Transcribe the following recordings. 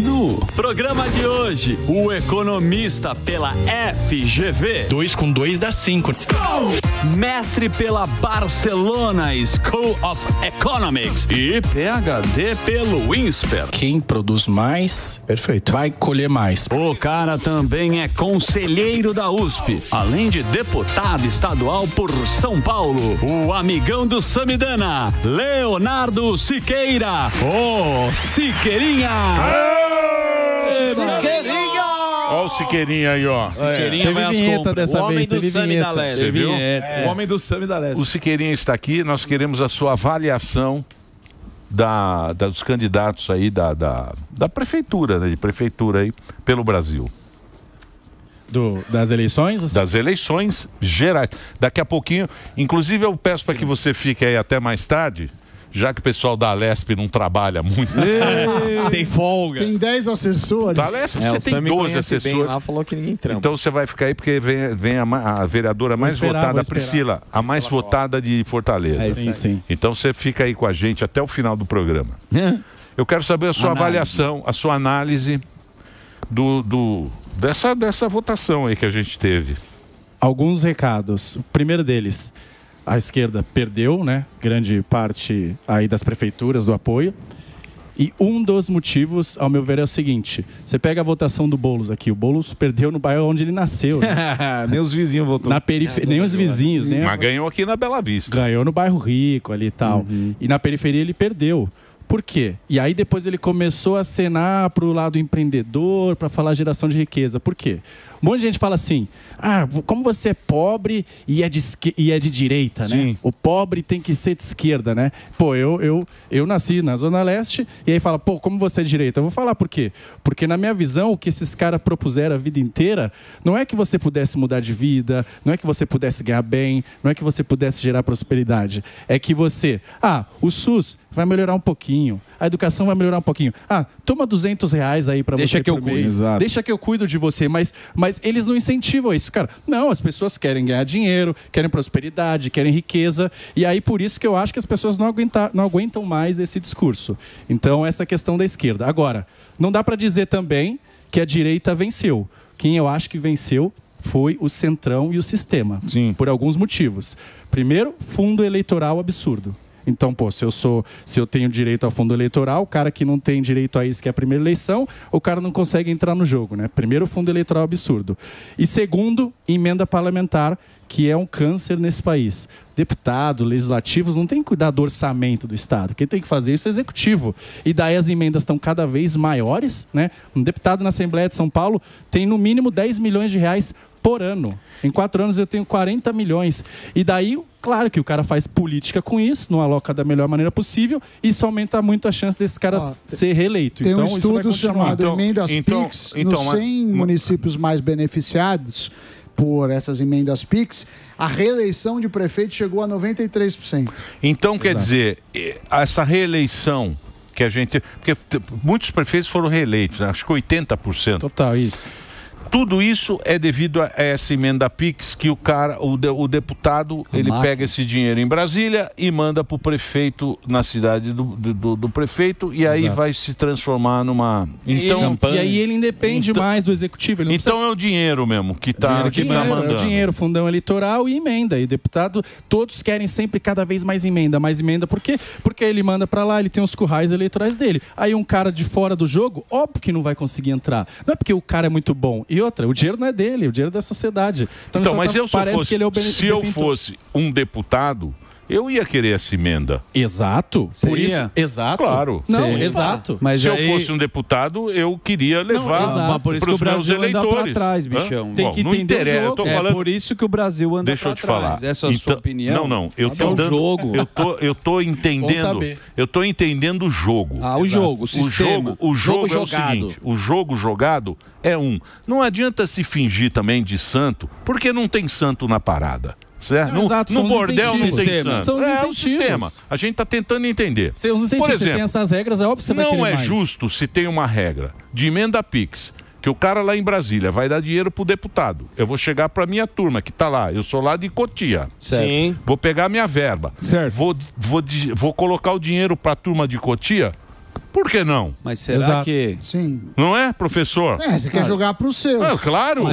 No programa de hoje, o economista pela FGV. 2 com 2 dá 5. Mestre pela Barcelona School of Economics e PhD pelo INSPER. Quem produz mais, perfeito, vai colher mais. O cara também é conselheiro da USP, além de deputado estadual por São Paulo. O amigão do Samidana, Leonardo Siqueira. Ô, Siqueirinha! Siqueirinha! Olha o Siqueirinha aí, ó. Siqueirinha vai às compras. O homem do Sami da Leste. Você viu? O homem do Sami da Leste. O Siqueirinha está aqui, nós queremos a sua avaliação dos candidatos aí da prefeitura, né, de prefeitura aí pelo Brasil. Das eleições? Das eleições gerais. Daqui a pouquinho, inclusive eu peço para que você fique aí até mais tarde, já que o pessoal da Alesp não trabalha muito. Tem folga. Tem 10 assessores. Da Alesp você tem 12 assessores. Lá falou que ninguém trampa. Então você vai ficar aí porque vem a vereadora mais votada, a Priscila, a mais votada de Fortaleza. Sim. Então você fica aí com a gente até o final do programa. Eu quero saber a sua avaliação, a sua análise dessa votação aí que a gente teve. Alguns recados. O primeiro deles, a esquerda perdeu, né? Grande parte aí das prefeituras do apoio. E um dos motivos, ao meu ver, é o seguinte. Você pega a votação do Boulos aqui. O Boulos perdeu no bairro onde ele nasceu. Né? Nem os vizinhos votaram. Na periferia, nem os vizinhos. Nem Mas ganhou aqui na Bela Vista. Ganhou no bairro rico ali e tal. E na periferia ele perdeu. Por quê? E aí depois ele começou a acenar para o lado empreendedor, para falar geração de riqueza. Por quê? Um monte de gente fala assim, como você é pobre e é de direita, né? O pobre tem que ser de esquerda, né? Pô, eu nasci na Zona Leste e aí fala, pô, como você é de direita? Eu vou falar por quê? Porque na minha visão, o que esses caras propuseram a vida inteira, não é que você pudesse mudar de vida, não é que você pudesse ganhar bem, não é que você pudesse gerar prosperidade. É que você, o SUS vai melhorar um pouquinho, a educação vai melhorar um pouquinho. Toma R$200 aí para você. Deixa que eu cuido. Deixa que eu cuido de você, mas eles não incentivam isso, cara. Não, as pessoas querem ganhar dinheiro, querem prosperidade, querem riqueza, e aí por isso que eu acho que as pessoas não aguentam mais esse discurso. Então, essa questão da esquerda. Agora, não dá para dizer também que a direita venceu. Quem eu acho que venceu foi o Centrão e o sistema, por alguns motivos. Primeiro, fundo eleitoral absurdo. Então, se eu tenho direito ao fundo eleitoral, o cara que não tem direito a isso, que é a primeira eleição, o cara não consegue entrar no jogo, né? Primeiro, fundo eleitoral absurdo. E segundo, emenda parlamentar, que é um câncer nesse país. Deputados, legislativos, não tem que cuidar do orçamento do Estado. Quem tem que fazer isso é o executivo. E daí as emendas estão cada vez maiores, né? Um deputado na Assembleia de São Paulo tem no mínimo 10 milhões de reais por ano. Em 4 anos eu tenho 40 milhões. E daí, claro que o cara faz política com isso, não aloca da melhor maneira possível, e isso aumenta muito a chance desses caras ser reeleito. Tem então, um isso vai estudo continuar. chamado Emendas PIX, nos 100 municípios mais beneficiados por essas emendas PIX, a reeleição de prefeito chegou a 93%. Então, quer dizer, essa reeleição que a gente... Porque muitos prefeitos foram reeleitos, né? Acho que 80%. Total, isso. Tudo isso é devido a essa emenda PIX que o deputado, ele pega esse dinheiro em Brasília e manda para o prefeito na cidade do prefeito e aí vai se transformar numa... Então, e aí ele independe mais do executivo. Ele não então é o dinheiro mesmo que está mandando. É o dinheiro, fundão eleitoral e emenda. E deputado, todos querem sempre cada vez mais emenda. Mais emenda, por quê? Porque ele manda para lá, ele tem os currais eleitorais dele. Aí um cara de fora do jogo, óbvio que não vai conseguir entrar. Não é porque o cara é muito bom. E outra, o dinheiro não é dele, o dinheiro é da sociedade. Então mas se eu fosse um deputado, eu ia querer essa emenda. Exato. Por isso, exato. Claro. Não, exato. Mas se eu fosse um deputado, eu queria levar por isso que o Brasil anda para trás, bichão. Tem que entender o jogo. É por isso que o Brasil anda para trás. Deixa eu te falar. Essa é a sua opinião? Não. Eu tô dando jogo. Eu tô entendendo. Eu tô entendendo o jogo. O jogo, o sistema. O jogo é o seguinte, o jogo jogado é Não adianta se fingir também de santo, porque não tem santo na parada. Certo? No bordel não tem santo. São os o incentivos. sistema. A gente está tentando entender. Por exemplo, você tem essas regras, é óbvio que você vai querer mais. Não é justo se tem uma regra de emenda PIX, que o cara lá em Brasília vai dar dinheiro pro deputado. Eu vou chegar para minha turma que está lá. Eu sou lá de Cotia. Certo. Sim. Vou pegar minha verba. Certo. Vou colocar o dinheiro para a turma de Cotia Por que não? Mas será que... Sim. Não é, professor? Você quer jogar para os seus. Claro.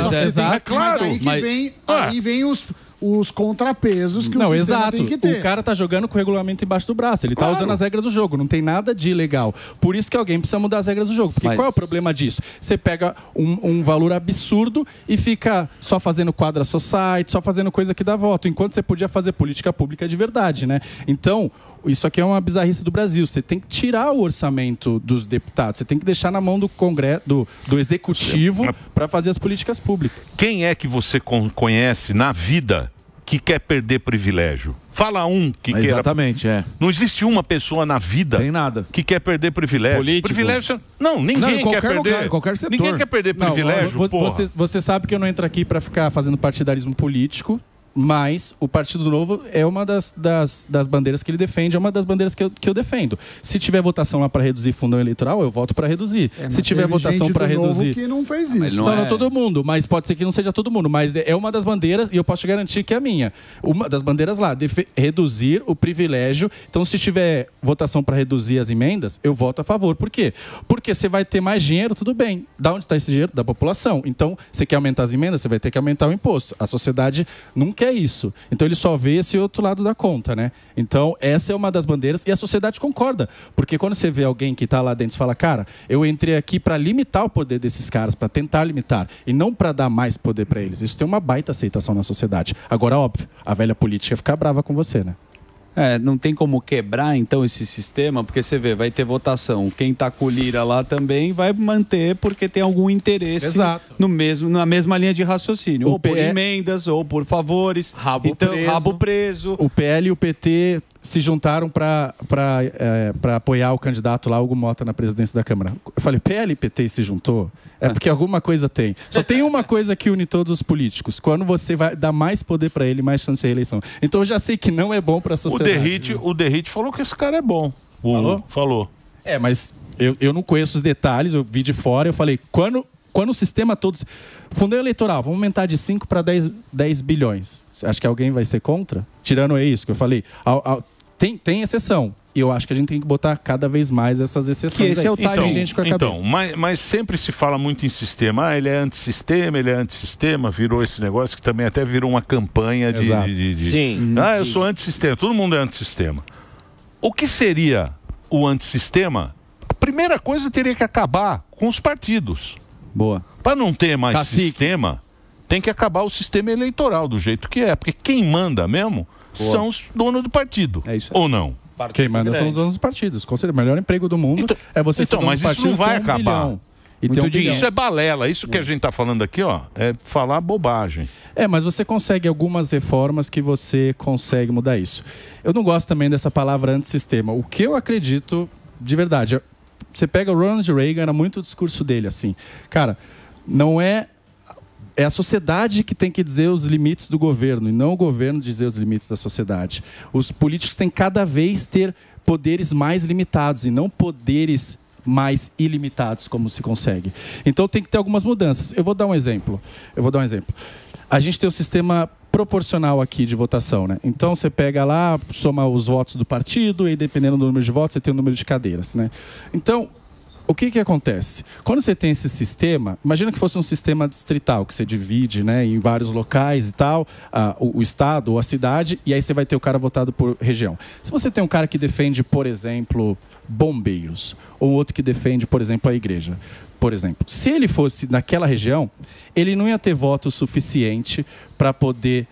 Mas aí vem os contrapesos que o sistema tem que ter. O cara tá jogando com o regulamento embaixo do braço. Ele tá usando as regras do jogo. Não tem nada de ilegal. Por isso que alguém precisa mudar as regras do jogo. Porque qual é o problema disso? Você pega um valor absurdo e fica só fazendo quadra society, só fazendo coisa que dá voto. Enquanto você podia fazer política pública de verdade, né? Então... Isso aqui é uma bizarrice do Brasil. Você tem que tirar o orçamento dos deputados. Você tem que deixar na mão do Congresso, do Executivo, para fazer as políticas públicas. Quem é que você conhece na vida que quer perder privilégio? Fala um que queira. Exatamente, Não existe uma pessoa na vida que quer perder privilégio. Político. Privilégio... Não, ninguém quer perder. Lugar, qualquer setor. Ninguém quer perder privilégio, Você sabe que eu não entro aqui para ficar fazendo partidarismo político. Mas o Partido Novo é uma das bandeiras que ele defende, é uma das bandeiras que eu defendo. Se tiver votação lá para reduzir fundão eleitoral, eu voto para reduzir. Se tiver votação para reduzir... que não fez isso. Não todo mundo, mas pode ser que não seja todo mundo. Mas é uma das bandeiras, e eu posso te garantir que é a minha. Uma das bandeiras lá, reduzir o privilégio. Então, se tiver votação para reduzir as emendas, eu voto a favor. Por quê? Porque você vai ter mais dinheiro, tudo bem. Da onde está esse dinheiro? Da população. Então, você quer aumentar as emendas, você vai ter que aumentar o imposto. A sociedade não quer isso. Então ele só vê esse outro lado da conta, né? Então essa é uma das bandeiras e a sociedade concorda, porque quando você vê alguém que está lá dentro e fala, cara, eu entrei aqui para limitar o poder desses caras, para tentar limitar e não para dar mais poder para eles. Isso tem uma baita aceitação na sociedade. Agora, óbvio, a velha política fica brava com você, né? Não tem como quebrar, então, esse sistema, porque você vê, vai ter votação. Quem tá com o Lira lá também vai manter porque tem algum interesse na mesma linha de raciocínio. Ou por emendas, ou por favores. Rabo preso. O PL e o PT se juntaram para apoiar o candidato lá, Hugo Mota, na presidência da Câmara. Eu falei, PL e PT se juntou? É porque alguma coisa tem. Só tem uma coisa que une todos os políticos. Quando você vai dar mais poder para ele, mais chance de reeleição. Então eu já sei que não é bom para a sociedade. O Derrite falou que esse cara é bom. Falou? Mas eu não conheço os detalhes, eu vi de fora, eu falei, quando o sistema todo... Fundo eleitoral, vamos aumentar de 5 para 10 bilhões. Você acha que alguém vai ser contra? Tirando isso que eu falei. Tem exceção. E eu acho que a gente tem que botar cada vez mais essas exceções. Que esse é o timing, gente com a cabeça. Mas sempre se fala muito em sistema. Ele é antissistema, virou esse negócio que também até virou uma campanha de... Sim. Eu sou antissistema, todo mundo é antissistema. O que seria o antissistema? A primeira coisa teria que acabar com os partidos. Boa. Para não ter mais sistema, tem que acabar o sistema eleitoral do jeito que é. Porque quem manda mesmo são os donos do partido. É isso aí. Ou não? Quem manda são os donos dos partidos. Com certeza, o melhor emprego do mundo é você ser dono do partido. Mas isso não vai acabar. Isso é balela. Isso que a gente está falando aqui, é falar bobagem. Mas você consegue algumas reformas que você consegue mudar isso. Eu não gosto também dessa palavra antissistema. O que eu acredito, de verdade, você pega o Ronald Reagan, era muito o discurso dele, assim. Cara, não é a sociedade que tem que dizer os limites do governo, e não o governo dizer os limites da sociedade. Os políticos têm cada vez ter poderes mais limitados e não poderes mais ilimitados, como se consegue. Então tem que ter algumas mudanças. Eu vou dar um exemplo. A gente tem um sistema proporcional aqui de votação, né? Então você pega lá, soma os votos do partido e dependendo do número de votos, você tem o número de cadeiras, né? Então, o que acontece? Quando você tem esse sistema, imagina que fosse um sistema distrital, que você divide, né, em vários locais e tal, o estado ou a cidade, e aí você vai ter o cara votado por região. Se você tem um cara que defende, por exemplo, bombeiros, ou outro que defende, por exemplo, a igreja, por exemplo, se ele fosse naquela região, ele não ia ter voto suficiente para poder...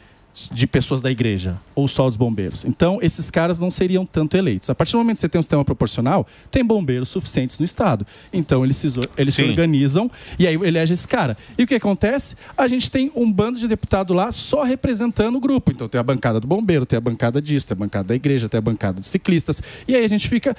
de pessoas da igreja, ou só dos bombeiros. Então, esses caras não seriam tanto eleitos. A partir do momento que você tem um sistema proporcional, tem bombeiros suficientes no estado. Então, eles se organizam e aí elege esse cara. E o que acontece? A gente tem um bando de deputado lá só representando o grupo. Então, tem a bancada do bombeiro, tem a bancada disso, tem a bancada da igreja, tem a bancada dos ciclistas. E aí a gente fica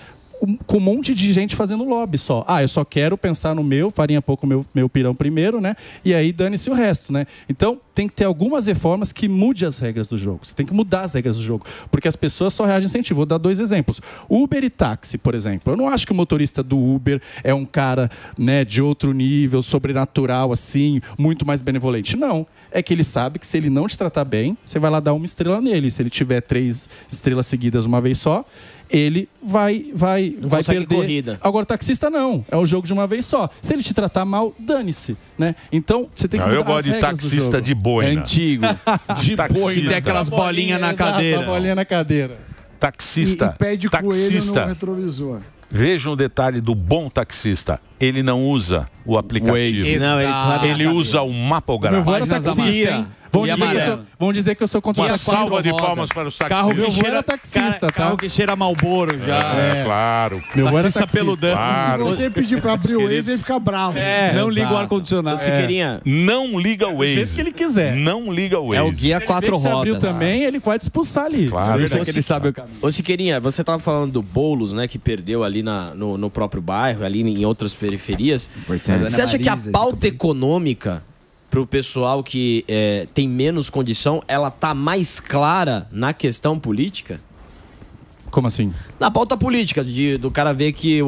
com um monte de gente fazendo lobby só. Eu só quero pensar no meu, farinha pouco meu pirão primeiro, né? E aí dane-se o resto, né? Então, tem que ter algumas reformas que mude as regras do jogo. Você tem que mudar as regras do jogo, porque as pessoas só reagem sem incentivo. Vou dar 2 exemplos. Uber e táxi, por exemplo. Eu não acho que o motorista do Uber é um cara, né, de outro nível, sobrenatural, assim, muito mais benevolente. Não. É que ele sabe que se ele não te tratar bem, você vai lá dar 1 estrela nele. Se ele tiver 3 estrelas seguidas uma vez só, ele vai perder. Corrida. Agora, o taxista não. É o jogo de uma vez só. Se ele te tratar mal, dane-se, né? Então, você tem que mudar eu gosto de taxista de boina. É antigo. De boina. Tem aquelas bolinhas na cadeira. Uma bolinha na cadeira. Taxista. E pé de coelho no retrovisor. Veja um detalhe do bom taxista. Ele não usa o aplicativo. Não, ele usa o mapograma. Meu avô era taxista, hein? Vão dizer que eu sou contra Uma taxista. salva de palmas para os taxistas. Meu avô era taxista, carro que cheira Marlboro já. Claro. Meu avô era Taxista peludão. Claro. Se você pedir pra abrir o Waze, ele fica bravo. Não liga o ar-condicionado. Não liga o Do jeito Waze. que ele quiser. Não liga o Waze. É o guia quatro Se abriu rodas. também, ele vai te expulsar ali. Claro. Deixa que ele sabe o caminho. Ô Siqueirinha, você tava falando do Boulos, né, que perdeu ali no próprio bairro, ali em outras periferias. Você acha que a pauta econômica para o pessoal que tem menos condição, ela tá mais clara na questão política? Como assim? Na pauta política, do cara ver que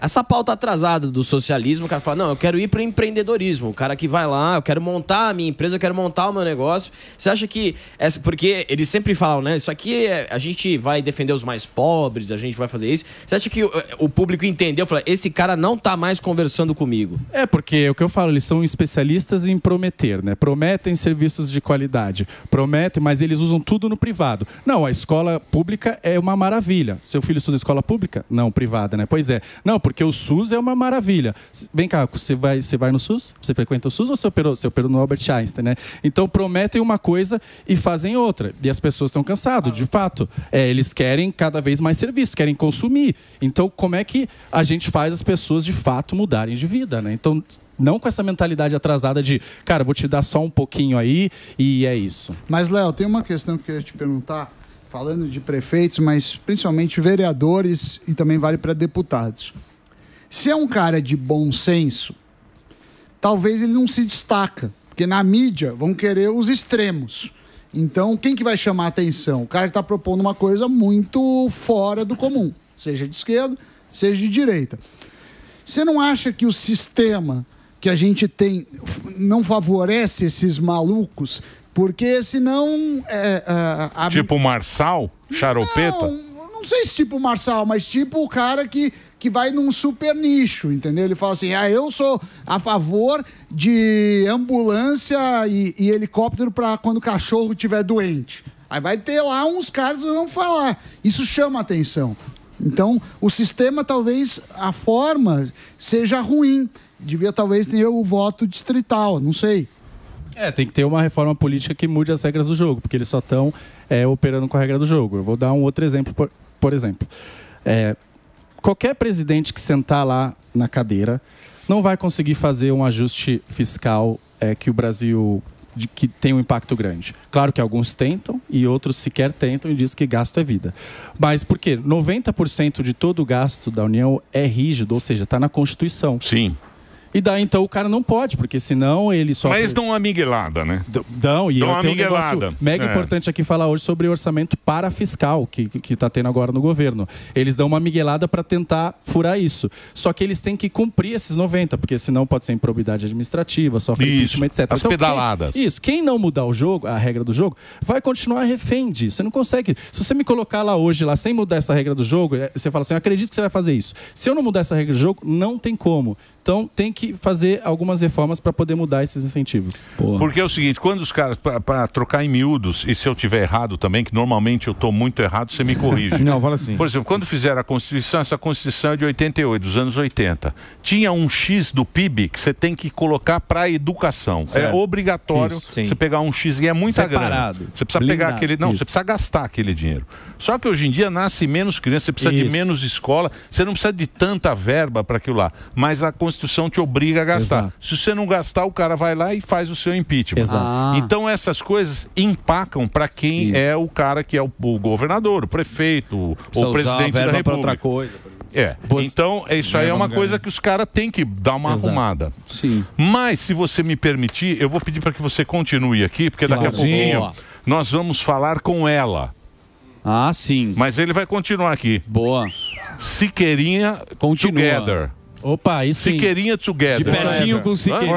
essa pauta atrasada do socialismo, o cara fala, não, eu quero ir para o empreendedorismo. O cara que vai lá, eu quero montar a minha empresa, eu quero montar o meu negócio. Você acha que... Porque eles sempre falam, né? Isso aqui, a gente vai defender os mais pobres, a gente vai fazer isso. Você acha que o público entendeu? Fala, esse cara não tá mais conversando comigo. É, porque o que eu falo, eles são especialistas em prometer, né? Prometem serviços de qualidade. Prometem, mas eles usam tudo no privado. Não, a escola pública é uma maravilha. Seu filho estuda escola pública? Não, privada, né? Pois é. Não, porque o SUS é uma maravilha. Vem cá, você vai no SUS? Você frequenta o SUS ou você operou no Albert Einstein, né? Então prometem uma coisa e fazem outra. E as pessoas estão cansadas, de fato. Eles querem cada vez mais serviço, querem consumir. Então como é que a gente faz as pessoas de fato mudarem de vida, né? Então não com essa mentalidade atrasada de, cara, vou te dar só um pouquinho aí e é isso. Mas, Léo, tem uma questão que eu ia te perguntar. Falando de prefeitos, mas principalmente vereadores e também vale para deputados. Se é um cara de bom senso, talvez ele não se destaca, porque na mídia vão querer os extremos. Então, quem que vai chamar a atenção? O cara que está propondo uma coisa muito fora do comum, seja de esquerda, seja de direita. Você não acha que o sistema que a gente tem não favorece esses malucos? Porque senão... Tipo Marçal? Charopeta? Não sei se tipo Marçal, mas tipo o cara que vai num super nicho, entendeu? Ele fala assim, eu sou a favor de ambulância e helicóptero para quando o cachorro estiver doente. Aí vai ter lá uns caras que vão falar. Isso chama atenção. Então, o sistema, talvez, a forma seja ruim. Devia, talvez, ter o voto distrital, não sei. Tem que ter uma reforma política que mude as regras do jogo, porque eles só estão operando com a regra do jogo. Eu vou dar um outro exemplo, por exemplo. Qualquer presidente que sentar lá na cadeira não vai conseguir fazer um ajuste fiscal que o Brasil... que tem um impacto grande. Claro que alguns tentam e outros sequer tentam e dizem que gasto é vida. Mas por quê? 90% de todo o gasto da União é rígido, ou seja, está na Constituição. Sim. E daí, então, o cara não pode, porque senão ele só... Mas eles dão uma miguelada, né? Dão, e dão uma tem um miguelada. negócio mega importante aqui falar hoje sobre o orçamento parafiscal que está tendo agora no governo. Eles dão uma miguelada para tentar furar isso. Só que eles têm que cumprir esses 90, porque senão pode ser improbidade administrativa, sofre impeachment, etc. As pedaladas. Quem não mudar o jogo, a regra do jogo, vai continuar refém disso. Você não consegue... Se você me colocar lá hoje, lá sem mudar essa regra do jogo, você fala assim, eu acredito que você vai fazer isso. Se eu não mudar essa regra do jogo, não tem como. Então, tem que fazer algumas reformas para poder mudar esses incentivos. Porque é o seguinte, quando os caras, para trocar em miúdos, e se eu tiver errado também, que normalmente eu estou muito errado, você me corrige. Não, fala assim. Por exemplo, quando fizeram a Constituição, essa Constituição é de 88, dos anos 80. Tinha um X do PIB que você tem que colocar para a educação. Certo. É obrigatório você pegar um X, e é muita grana. Você precisa pegar aquele... Não, você precisa gastar aquele dinheiro. Só que hoje em dia nasce menos criança, você precisa de menos escola, você não precisa de tanta verba para aquilo lá. Mas a Constituição te obriga a gastar. Exato. Se você não gastar, o cara vai lá e faz o seu impeachment. Então essas coisas empacam para quem é o cara que é o governador, o prefeito, ou o presidente da República. Outra coisa. Então isso aí é uma coisa que os caras têm que dar uma arrumada. Sim. Mas se você me permitir, eu vou pedir para que você continue aqui, porque daqui a pouquinho nós vamos falar com ela. Ah, sim. Mas ele vai continuar aqui. Boa. Siqueirinha Together. Opa, isso sim. Siqueirinha Together. De pertinho com Siqueirinha.